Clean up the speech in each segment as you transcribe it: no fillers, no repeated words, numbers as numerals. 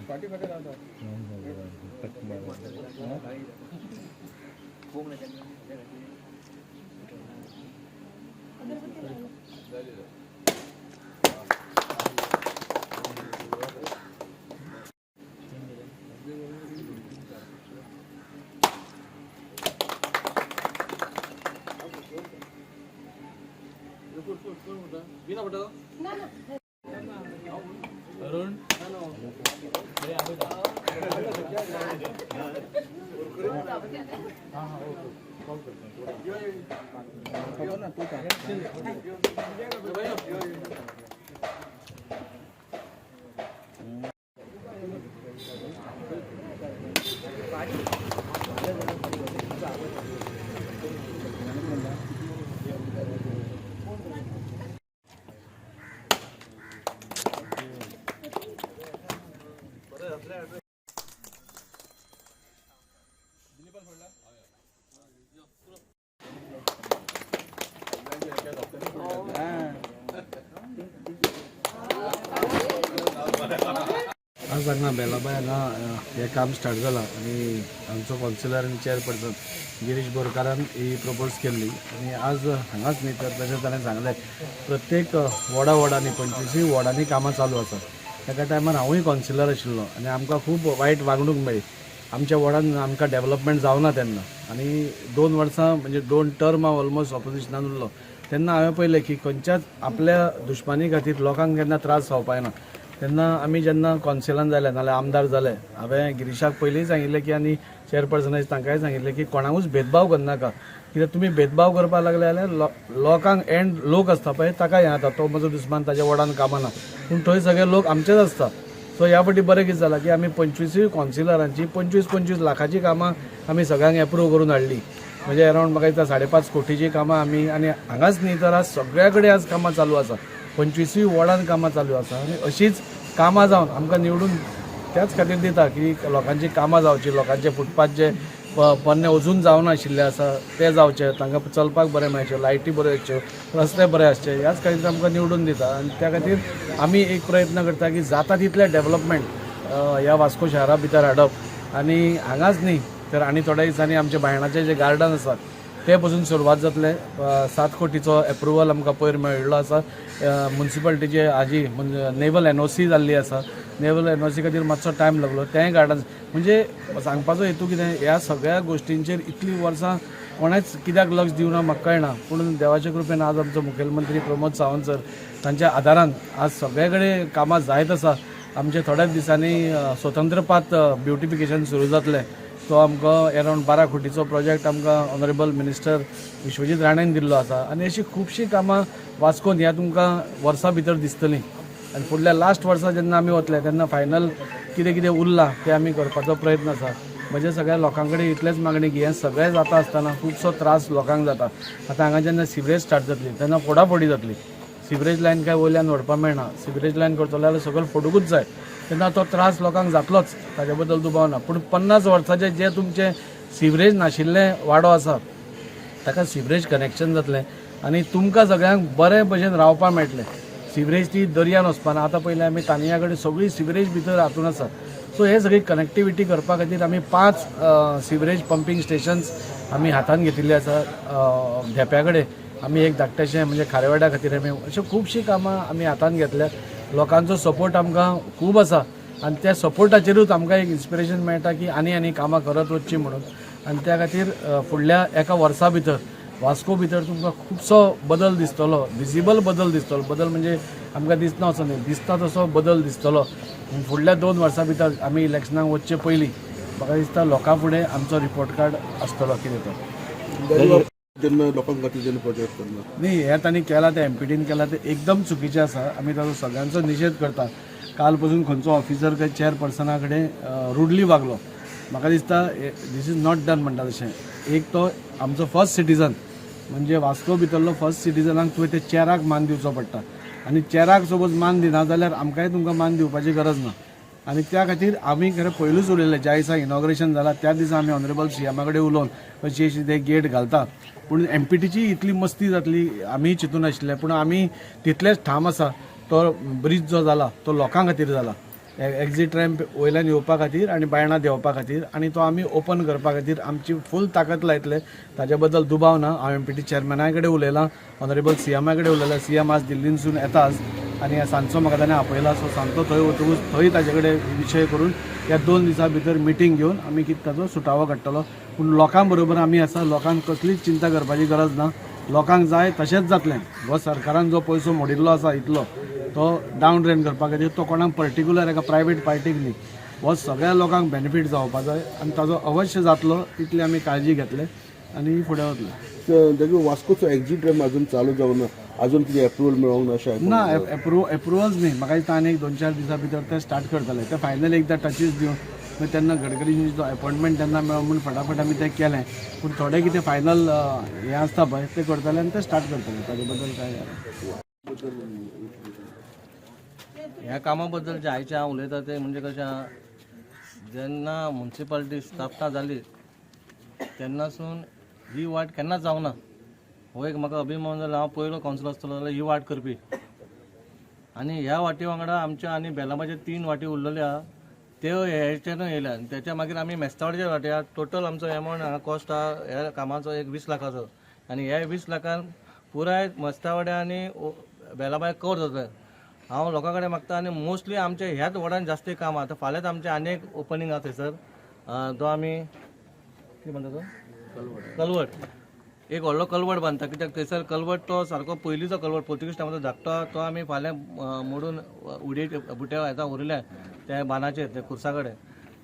Party फाटे राहतात अरुण आज हांगा बेलाबाय हांगा हे काम स्टार्ट जालां आनी आमचो कौन्सिलर आनी चेअरपर्सन गिरीश बोरकारान ही प्रपोज केल्ली आनी आज हांगाच न्ही तर तशें ताणें सांगलें प्रत्येक वॉर्डांनी 25 वॉर्डांनी कामां चालू आसा. एका टायमार हांवूय कौन्सिलर आशिल्लो आनी आमकां खूब वायट वागणूक मेळ्ळी. आमच्या वॉर्डान आमकां डेव्हलपमेंट जावना तेन्ना आनी 2 वर्सां म्हणजे 2 टर्म हांव ऑलमोस्ट ऑपोजिशनान उरलो तेन्ना हांवें पळयलें की खंयच्याच आपल्या दुश्मनी खातीर लोकांक केन्ना त्रास जावपाक ना. तेन्ना आमी जेन्ना कौन्सिलान जाले नाल्यार आमदार जाले हांवें गिरीशाक पयलीं सांगिल्लें की आनी चेअरपर्सनाक तांकांय सांगिल्लें की कोणाकूच भेदभाव करनाका कित्याक तुमी भेदभाव करपाक लागले जाल्यार लोकांक एंड लोक आसता पळय ताका हें जाता तो म्हजो दुस्मान ताच्या वॉर्डान कामां ना पूण थंय सगळे लोक आमचेच आसता. सो ह्या फावटी बरें कितें जालां की आमी 25 कौन्सिलरांची 25 लाखाची कामां आमी सगळ्यांक एप्रूव करून हाडली. म्हणजे अरावंड म्हाका दिसता 5.5 कोटीची कामां आमी आनी हांगाच न्ही तर आज सगळ्या कडेन आज कामां चालू आसा. 25 वॉर्डान कामां चालू आसा आनी अशीच कामां जावन आमकां निवडून त्याच खातीर दिता की लोकांची कामां जावची लोकांचे फुटपाथ जे पोन्ने अजून जावना आशिल्ले आसा ते जावचे तांकां चलपाक बरें मेळचें लायटी बऱ्यो आसच्यो रस्ते बरे आसचे ह्याच खातीर आमकां निवडून दिता आनी त्या खातीर आमी एक प्रयत्न करता की जाता तितलें डेव्हलपमेंट ह्या वास्को शारा भितर हाडप आनी हांगाच न्ही तर आनी थोड्या दिसांनी आमचे बायणाचे जे गार्डन आसात ते पासून सुरवात जातले. 7 कोटीचो एप्रुवल आमकां पयर मेळिल्लो आसा. म्युनिसिपालिटीचे हाजी नेवल NOC जाल्ली आसा. नेवल NOC खातीर मातसो टायम लागलो तेंय गार्डन म्हणजे सांगपाचो हेतू कितें ह्या सगळ्या गोश्टींचेर इतलीं वर्सां कोणेच कित्याक लक्ष दिवना म्हाका कळना पूण देवाच्या कृपेन आज आमचो मुखेलमंत्री प्रमोद सावंत सर तांच्या आदारान आज सगळे कडेन कामां जायत आसा. आमचे थोड्याच दिसांनी स्वतंत्रपाथ ब्युटिफिकेशन सुरू जातलें. तो आमकां अरावंड 12 कोटीचो प्रोजेक्ट आमकां ऑनरेबल मिनिस्टर विश्वजीत राणेन दिल्लो आसा आनी अशीं खुबशीं कामां वास्कोन ह्या तुमकां वर्सां भितर दिसतलीं. आनी फुडल्या लास्ट वर्सा जेन्ना आमी वतले तेन्ना फायनल कितें कितें उरलां तें आमी करपाचो प्रयत्न आसा. म्हणजे सगळ्या लोकां कडेन इतलेंच मागणी की हें सगळें जाता आसतना खुबसो त्रास लोकांक जाता. आतां हांगा जेन्ना सिवरेज स्टार्ट जातली तेन्ना फोडाफोडी जातली. सिवरेज लायन काय वयल्यान व्हरपाक मेळना. सिवरेज लायन करतलो जाल्यार सगळें फोडूंकूच जाय तेन्ना तो त्रास लोकांक जातलोच ताचे बद्दल दुबाव ना. पूण 50 वर्सांचे जे तुमचे सिवरेज नाशिल्ले वाडो आसा ताका सिवरेज कनेक्शन जातलें आनी तुमकां सगळ्यांक बरे भशेन रावपाक मेळटलें. सिवरेज ती दर्यान वचपाना. आतां पयलीं आमी तानिया कडेन सगळी सिवरेज भितर हातून आसा. सो हे सगळी कनेक्टिविटी करपा खातीर आमी 5 सिवरेज पंपींग स्टेशन्स आमी हातान घेतिल्ले आसा. धेप्या कडेन आमी एक धाकटेशें म्हणजे खारेवाड्या खातीर आमी अशें खुबशीं कामां आमी हातान घेतल्या. लोकांचो सपोर्ट आमकां खूब आसा आनी त्या सपोर्टाचेरूच आमकां एक इन्स्पिरेशन मेळटा की आनी कामां करत वचचीं म्हणून. आनी त्या खातीर फुडल्या एका वर्सा भितर वास्को भितर तुमकां खुबसो बदल दिसतलो. विजिबल बदल दिसतलो. बदल म्हणजे आमकां दिसना असो न्ही दिसता तसो बदल दिसतलो. फुडल्या 2 वर्सां भितर आमी इलेक्शनाक वचचे पयलीं म्हाका दिसता लोकां फुडें आमचो रिपोर्ट कार्ड आसतलो कितें तो. जेन्ना लोकांक खातीर जेन्ना प्रोजेक्ट करना न्ही हे तांणी केला ते MPDन केला ते एकदम चुकीचें आसा. आमी ताचो सगळ्यांचो निशेध करता काल पासून खंयचो ऑफिसर काय चेअरपर्सना कडेन रुडली वागलो. म्हाका दिसता दीस इज नॉट डन म्हणटा तशें. एक तो आमचो फर्स्ट सिटीजन म्हणजे वास्को भितरलो फर्स्ट सिटीजनाक तुवें ते चेराक मान दिवचो पडटा आनी चेराक सपोज मान दिना जाल्यार आमकांय तुमकां मान दिवपाची गरज ना. आनी त्या खातीर आमी खरें पयलूच उलयलें ज्या दिसा इनॉग्रेशन जालां त्या दिसा आमी ऑनरेबल सीएमा कडेन उलोवन कशी अशी ते गेट घालता. पूण एमपीटीची इतली मस्ती जातली आमी चिंतून नाशिल्ले. पूण आमी तितलेच ठाम आसा तो ब्रीज जो जाला तो लोकां खातीर जाला, एक्झीट रॅम्प वयल्यान येवपा खातीर आनी बायणां देंवपा खातीर, आनी तो आमी ओपन करपा खातीर आमची फूल ताकद लायतले. ताज्या बद्दल दुबाव ना. हांव एमपीटी चेअरमॅना कडेन उलयलां, ऑनरेबल सीएमा कडेन उलयलां. सीएम आज दिल्लीनसून येताच आनी सांजचो म्हाका ताणें आपयला. सो सांजचो थंय वतकूच थंय ताजे कडेन विशय करून ह्या 2 दिसां भितर मिटींग घेवन आमी कितें ताचो सुटावो काडटलो. पूण लोकां बरोबर आमी आसा. लोकांक कसलीच चिंता करपाची गरज ना. लोकांक जाय तशेंच जातलें. हो सरकारान जो पयसो मोडिल्लो आसा इतलो तो डावन ड्रेन करपा खातीर तो कोणाक पर्टिक्युलर एका प्रायवेट पार्टीक न्ही, हो सगळ्या लोकांक बेनिफीट जावपा जाय आनी ताजो अवश्य जातलो. तितली आमी काळजी घेतले आनी फुडें वतले. देखील वास्कोचो एक्झीट रॅम्प अजून चालू जावं ना, अजून कितें अप्रुवल मेळोंक ना अशें ना. एप्रुवल्स न्ही. म्हाका दिसता आनी 2-4 दिसां भितर ते स्टार्ट करतले. ते फायनल एकदां टचीस दिवन मागीर तेन्ना गडकरींची जो अपॉयंटमेंट तेन्ना मेळ्ळो म्हूण फटाफट आमी तें केलें. पूण थोडें कितें फायनल हें आसता पळय ते करतले आनी ते स्टार्ट करतले. ताजे बद्दल काय ह्या कामा बद्दल जे आयचे हांव उलयता ते म्हणजे कशें आहा, जेन्ना म्युन्सिपालिटी स्थापना जाली तेन्नासून ही वाट केन्नाच जावंक ना. हो एक म्हाका अभिमान जालो. हांव पयलो कावन्सिलर आसतलो जाल्यार ही वाट करपी. आनी ह्या वाटी वांगडा आमच्या आनी बेलामाचे 3 वाटी उरलेल्यो आहा त्यो हेच्यानूय येयल्या. आनी त्याच्या मागीर आमी मेस्तावड्याच्या वाटी आहा. टोटल आमचो एमावंट हांगा कॉस्ट आहा ह्या कामाचो एक 20 लाखाचो. आनी ह्या 20 लाखान पुराय मेस्तावड्या आनी बेलामाय कवर जातले. हांव लोकां कडेन मागता आनी मोस्टली आमच्या ह्याच वॉर्डान जास्त काम आहा. फाल्यांच आमचें आनी एक ओपनिंग आहा थंयसर, तो आमी कितें म्हणटा तो कलवट. एक व्हडलो कलवट बांदता. कित्याक थंयसर कलवट तो सारको पयलींचो कलवट पोर्तुगीज टायमाचो धाकटो तो आमी फाल्यां मोडून बुट्या येता उरल्या त्या बांदाचेर त्या खुर्सा कडेन.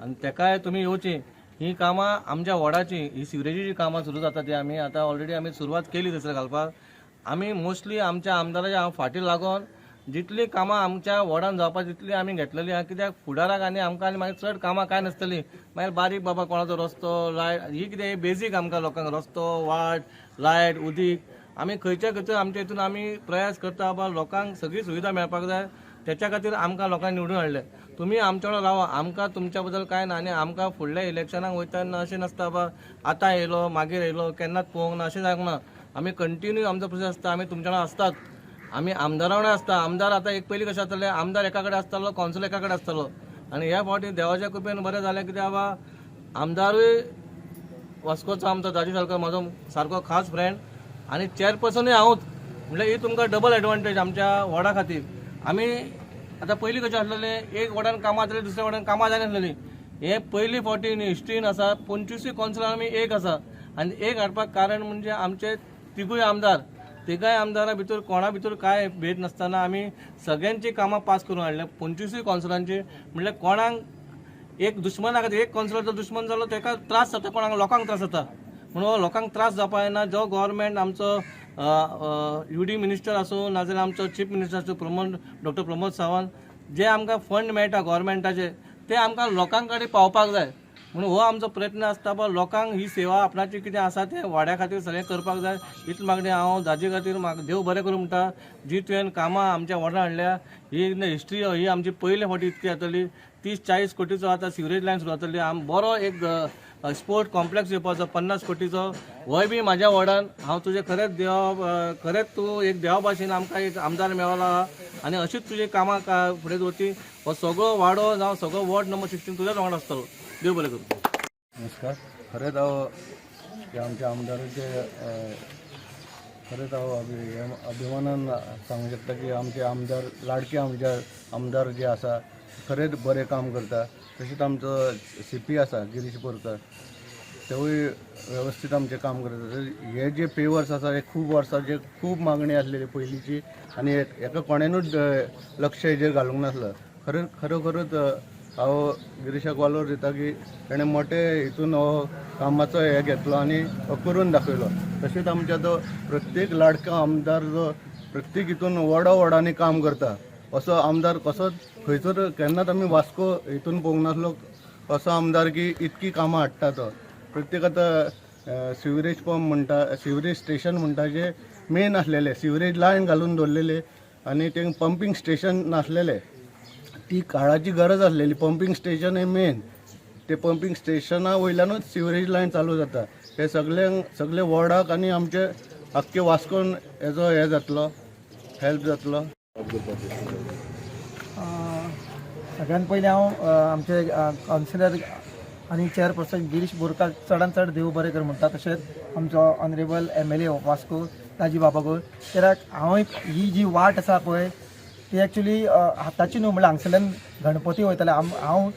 आनी तेकाय तुमी येवची. ही कामां आमच्या वॉर्डाची ही सिवरेजीची कामां सुरू जाता ती आमी आतां ऑलरेडी आमी सुरवात केली थंयसर घालपाक. आमी मोस्टली आमच्या आमदाराच्या हांव फाटीं लागोन जितली कामां आमच्या वॉर्डान जावपा तितली आमी घेतलेली आहा. कित्याक फुडाराक आनी आमकां आनी मागीर चड कामां कांय नासतली. मागीर बारीक बाबा कोणाचो रस्तो लायट ही कितें बेजीक आमकां लोकांक रस्तो वाट लायट उदीक आमी खंयच्या खंयच्या आमच्या हितून आमी प्रयास करता बाबा लोकांक सगळी सुविधा मेळपाक जाय. त्याच्या खातीर आमकां लोकांनी निवडून हाडले. तुमी आमच्या वांगडा रावा. आमकां तुमच्या बद्दल कांय ना. आनी आमकां फुडल्या इलेक्शनाक वयतना अशें नासता बाबा आतां येयलो मागीर येयलो केन्नाच पळोवंक ना अशें जावंक ना. आमी कंटिन्यू आमचो प्रोसेस आसता. आमी तुमच्या वांगडा आसतात. आमी आमदारा वांगडा आसता. आमदार आतां एक पयलीं कशें जातालें आमदार एका कडेन आसतालो कावन्सिलर एका कडेन आसतालो. आनी ह्या फावटी देवाच्या कृपेन बरें जालें कित्याक बाबा आमदारूय वास्कोचो आमचो दाजी साळकर म्हाजो सारको खास फ्रेंड आनी चेअरपर्सनूय हांवूच. म्हणल्यार ही तुमकां डबल एडवांटेज आमच्या वॉर्डा खातीर. आमी आतां पयलीं कशें आसलेलें एक वॉर्डान कामां जातालीं दुसऱ्या वॉर्डान कामां जायनासलेलीं. हे पयली फावटी हिस्ट्रीन आसा 25 कावन्सिलर आमी एक आसा. आनी एक हाडपाक कारण म्हणजे आमचे तिगूय आमदार. तिगाय आमदारा भितर कोणा भितर काय भेद नासतना आमी सगळ्यांची कामां पास करून हाडल्या 25 कावन्सिलरांची. म्हणल्यार कोणाक एक दुश्मना खातीर एक कावन्सिलर जर दुश्मन जालो तेका त्रास जाता, कोणाक लोकांक त्रास जाता. म्हणून हो लोकांक त्रास जावपा जायना. जो गव्हर्मेंट आमचो UD मिनिस्टर आसूं नाजाल्यार आमचो चीफ मिनिस्टर आसूं डॉक्टर प्रमोद सावंत जे आमकां फंड मेळटा गव्हर्मेंटाचे ते आमकां लोकां कडेन पावपाक जाय. म्हणून हो आमचो प्रयत्न आसता बा लोकांक ही सेवा आपणाची कितें आसा तें वाड्या खातीर सगळें करपाक जाय. इतली मागणी हांव दाजी खातीर म्हाका देव बरें करूं म्हणटा. जी तुवें कामां आमच्या वाड्यान हाडल्या ही हिस्ट्री ही आमची पयले फावटी इतकी जातली. 30-40 कोटीचो आतां सिवरेज लायन सुरू जातली. बरो एक स्पोर्ट कॉम्प्लेक्स येवपाचो 50 कोटीचो. होय बी म्हाज्या वॉर्डान. हांव तुजें खरेंच तूं एक देवा भाशेन आमकां एक आमदार मेळला आनी अशीच तुजी कामां फुडें दवरची. हो सगळो वाडो जावं सगळो वॉर्ड नंबर 16 तुज्याच वांगडा आसतलो. देव बरें करूं. नमस्कार. खरेंच हांव आमच्या आमदाराचे खरेंच हांव अभिमानान सांगूंक शकता की आमचे आमदार लाडके आमचे आमदार जे आसा खरेंच बरें काम करता. तशेंच आमचो CP आसा गिरीश बोरकर तेवूय वेवस्थीत आमचें काम करता. हे जे पेवर्स आसा हे खूब वर्सांचे खूब मागणी आसलेली पयलींची आनी हेका कोणेनूच लक्ष हेजेर घालूंक नासलो. खरोखरूच हांव गिरीशाक वालोर दिता की ताणें मोठे हितून हो कामाचो हे घेतलो आनी करून दाखयलो. तशेंच आमच्या तो प्रत्येक लाडका आमदार जो प्रत्येक हितून वॉर्डांनी काम करता असो आमदार कसोच खंयसर केन्नाच आमी वास्को हितून पळोवंक नासलो असो आमदार की इतकी कामां हाडटा तो. प्रत्येक आतां सिवरेज पंप म्हणटा, सिवरेज स्टेशन म्हणटा जे मेन आसलेले, सिवरेज लायन घालून दवरलेले आनी ते पंपिंग स्टेशन नासलेले. ती काळाची गरज आसलेली. पंपिंग स्टेशन हे मेन. ते पंपिंग स्टेशना वयल्यानूच सिवरेज लायन चालू जाता. हे सगळे वॉर्डाक आनी आमचे आख्खे वास्कोन हेजो हे जातलो, हेल्प जातलो. सगळ्यात पयलीं हांव आमचे कावन्सिलर आनी चेअरपर्सन गिरीश बोरकार चडांत चड देव बरें कर म्हणटा. तशेंच आमचो honourable MLA of Vasco Rajiv बाबागोळ. कित्याक हांव ही जी वाट आसा पळय ती एक्चुली आतांची न्हू, म्हणल्यार हांगसरल्यान गणपती वयताले. हांव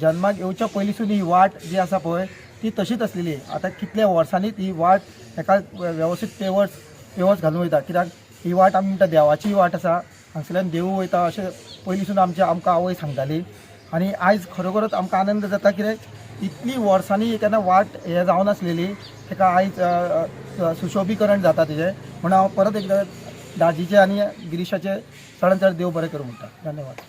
जल्माक येवच्या पयलींसून ही वाट जी आसा पळय ती तशीच आसलेली. आतां कितल्या वर्सांनी ही वाट एका वेवस्थीत पेवर्स घालून वयता. कित्याक ही वाट आमी म्हणटा देवाची वाट आसा, हांगसरल्यान देव वयता अशें पयलींसून आमकां आवय सांगताली. आनी आयज खरोखरच आमकां आनंद जाता कित्याक इतली वर्सांनी केन्ना वाट हे जावन आसलेली ताका आयज सुशोभीकरण जाता तेजें. म्हणून हांव परत एकदां दाजीचे आनी गिरीशाचे चडांत चड देव बरें करूं म्हणटा. धन्यवाद.